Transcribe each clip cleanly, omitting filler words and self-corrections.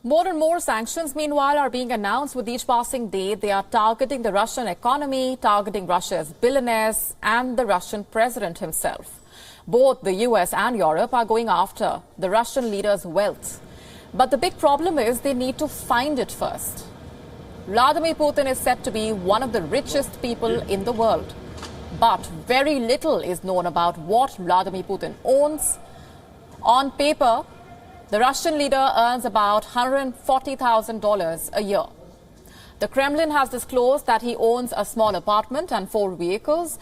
More and more sanctions, meanwhile, are being announced with each passing day. They are targeting the Russian economy, targeting Russia's billionaires and the Russian president himself. Both the US and Europe are going after the Russian leader's wealth. But the big problem is they need to find it first. Vladimir Putin is said to be one of the richest people in the world. But very little is known about what Vladimir Putin owns. On paper, the Russian leader earns about $140,000 a year. The Kremlin has disclosed that he owns a small apartment and 4 vehicles.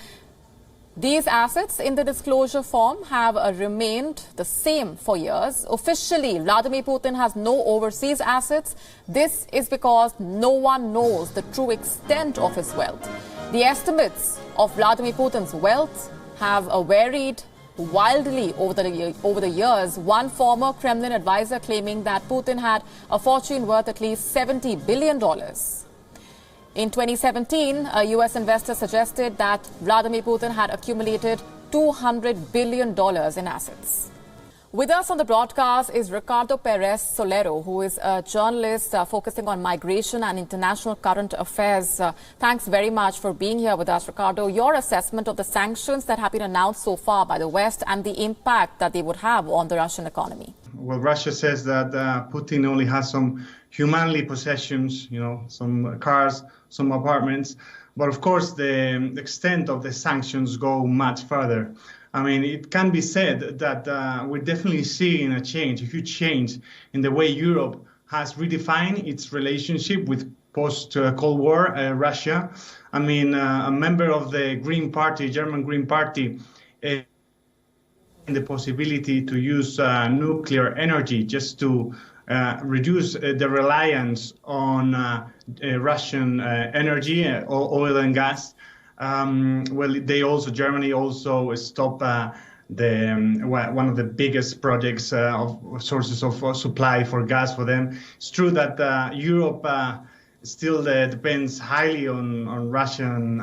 These assets in the disclosure form have remained the same for years. Officially, Vladimir Putin has no overseas assets. This is because no one knows the true extent of his wealth. The estimates of Vladimir Putin's wealth have varied wildly over the years. One former Kremlin advisor claiming that Putin had a fortune worth at least $70 billion. In 2017, a US investor suggested that Vladimir Putin had accumulated $200 billion in assets. With us on the broadcast is Ricardo Perez Solero, who is a journalist focusing on migration and international current affairs. Thanks very much for being here with us, Ricardo. Your assessment of the sanctions that have been announced so far by the West and the impact that they would have on the Russian economy. Well, Russia says that Putin only has some humanly possessions, some cars, some apartments. But of course, the extent of the sanctions go much further. I mean, it can be said that we're definitely seeing a huge change in the way Europe has redefined its relationship with post-Cold War Russia. I mean, a member of the Green Party, German Green Party, the possibility to use nuclear energy just to reduce the reliance on Russian energy, oil and gas. Well, Germany also stopped one of the biggest projects of sources of supply for gas for them. It's true that Europe still depends highly on Russian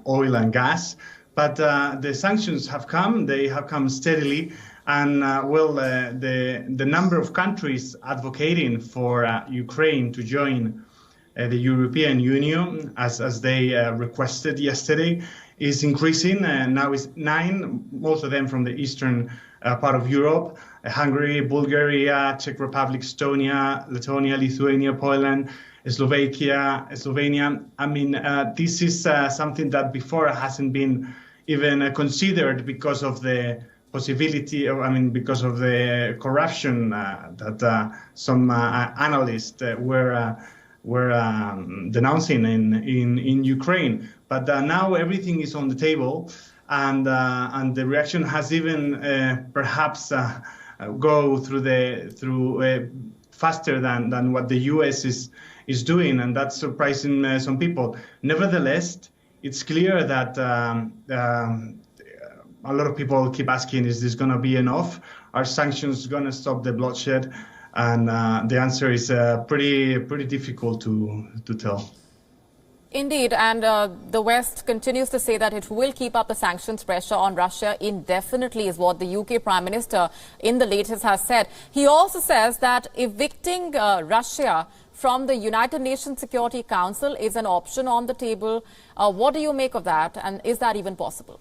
oil and gas, but the sanctions have come. They have come steadily, and the number of countries advocating for Ukraine to join the European Union, as they requested yesterday, is increasing. Now it's 9, most of them from the eastern part of Europe: Hungary, Bulgaria, Czech Republic, Estonia, Lithuania, Poland, Slovenia. I mean, this is something that before hasn't been even considered because of the possibility because of the corruption that some analysts were denouncing in Ukraine. But now everything is on the table, and the reaction has even perhaps go through faster than what the US is doing, and that's surprising some people. Nevertheless, it's clear that a lot of people keep asking, is this going to be enough? Are sanctions going to stop the bloodshed? And the answer is pretty difficult to tell. Indeed, and the West continues to say that it will keep up the sanctions pressure on Russia indefinitely, is what the UK Prime Minister in the latest has said. He also says that evicting Russia from the United Nations Security Council is an option on the table. What do you make of that, and is that even possible?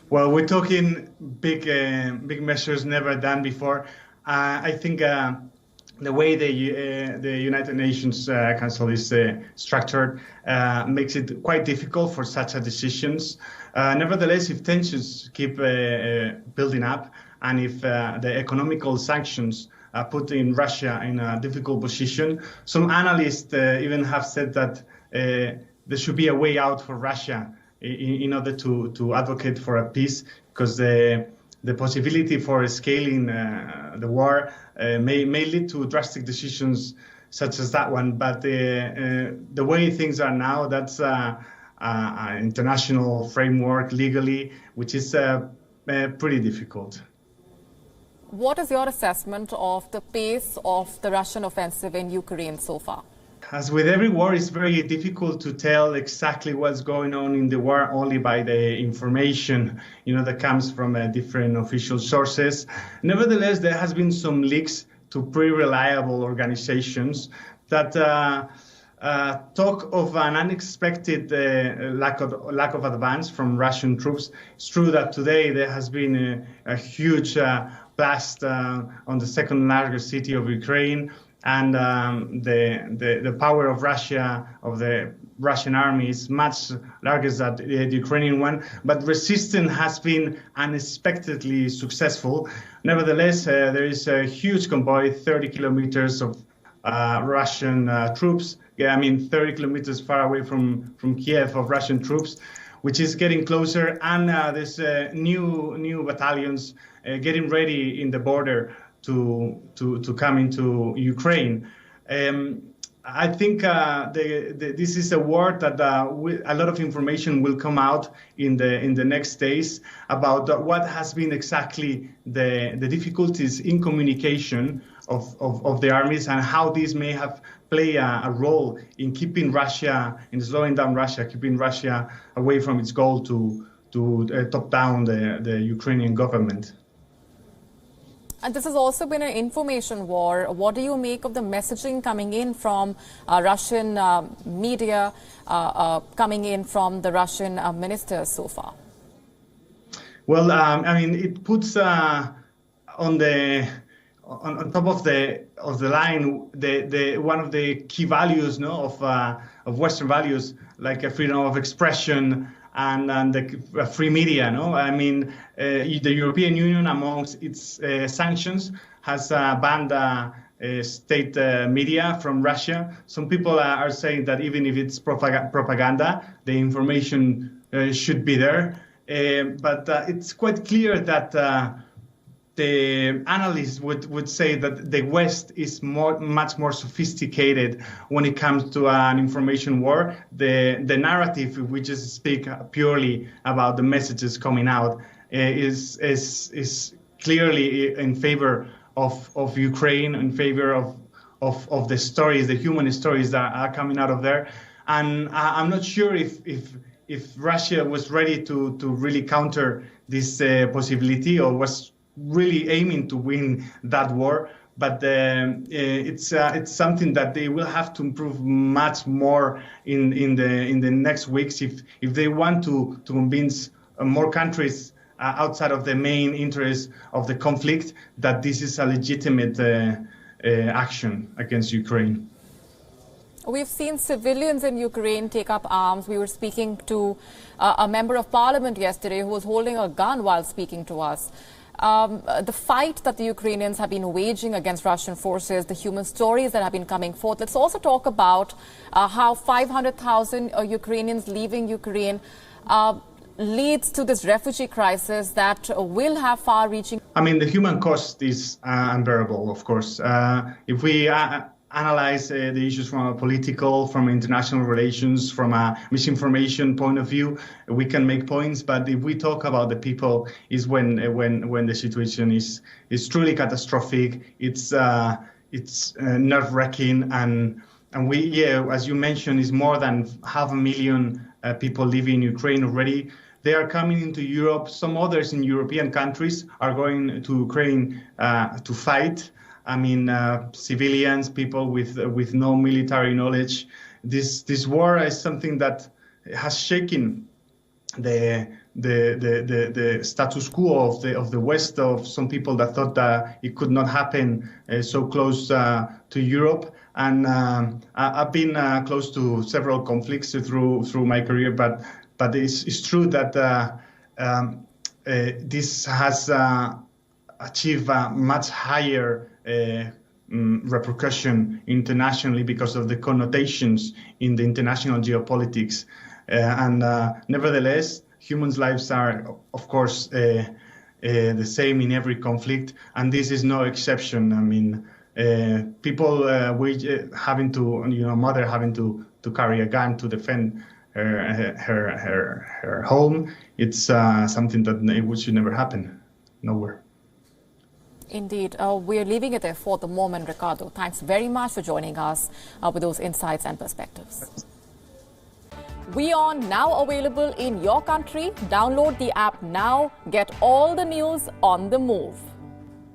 Well, we're talking big measures never done before. I think the way the United Nations Council is structured makes it quite difficult for such decisions. Nevertheless, if tensions keep building up, and if the economical sanctions put in Russia in a difficult position, some analysts even have said that there should be a way out for Russia in order to advocate for a peace, because the possibility for scaling the war may lead to drastic decisions such as that one. But the way things are now, that's an international framework legally, which is pretty difficult. What is your assessment of the pace of the Russian offensive in Ukraine so far? As with every war, it's very difficult to tell exactly what's going on in the war only by the information, that comes from different official sources. Nevertheless, there has been some leaks to pretty reliable organizations that talk of an unexpected lack of advance from Russian troops. It's true that today there has been a huge blast on the second largest city of Ukraine, and the power of Russia, of the Russian army, is much larger than the Ukrainian one. But resistance has been unexpectedly successful. Nevertheless, there is a huge convoy, 30 kilometers of Russian troops. Yeah, I mean 30 kilometers far away from Kiev, of Russian troops, which is getting closer. And there's new battalions getting ready in the border to come into Ukraine. I think this is a war that a lot of information will come out in the next days about what has been exactly the difficulties in communication of the armies, and how this may have played a role in keeping Russia, in slowing down Russia, keeping Russia away from its goal to top down the Ukrainian government. And this has also been an information war. What do you make of the messaging coming in from Russian media, coming in from the Russian ministers so far? Well, I mean, it puts on top of the line the one of the key values, of Western values, like a freedom of expression and the free media. I mean, the European Union, amongst its sanctions, has banned state media from Russia. Some people are saying that even if it's propaganda, the information should be there. But it's quite clear that the analysts would say that the West is much more sophisticated when it comes to an information war. The narrative, if we just speak purely about the messages coming out, is clearly in favor of Ukraine, in favor of the stories, the human stories that are coming out of there. And I'm not sure if Russia was ready to really counter this possibility, or was really aiming to win that war. But it's something that they will have to improve much more in the next weeks if they want to convince more countries outside of the main interest of the conflict that this is a legitimate action against Ukraine. We've seen civilians in Ukraine take up arms. We were speaking to a member of parliament yesterday who was holding a gun while speaking to us. The fight that the Ukrainians have been waging against Russian forces, the human stories that have been coming forth. Let's also talk about how 500,000 Ukrainians leaving Ukraine leads to this refugee crisis that will have far-reaching... I mean, the human cost is unbearable, of course. If we analyze the issues from a political, from international relations, from a misinformation point of view, we can make points. But if we talk about the people, is when the situation is truly catastrophic. It's nerve-wracking, and we, as you mentioned, is more than 500,000 people living in Ukraine already. They are coming into Europe. Some others in European countries are going to Ukraine to fight. I mean, civilians, people with no military knowledge. This war is something that has shaken the status quo of the West, of some people that thought that it could not happen so close to Europe. And I've been close to several conflicts through my career, but it's true that this has achieved a much higher repercussion internationally because of the connotations in the international geopolitics. And nevertheless, human lives are, of course, the same in every conflict, and this is no exception. I mean, people having to, mother having to carry a gun to defend her home. It's something that it should never happen, nowhere. Indeed. We're leaving it there for the moment, Ricardo. Thanks very much for joining us with those insights and perspectives. WION now available in your country. Download the app now. Get all the news on the move.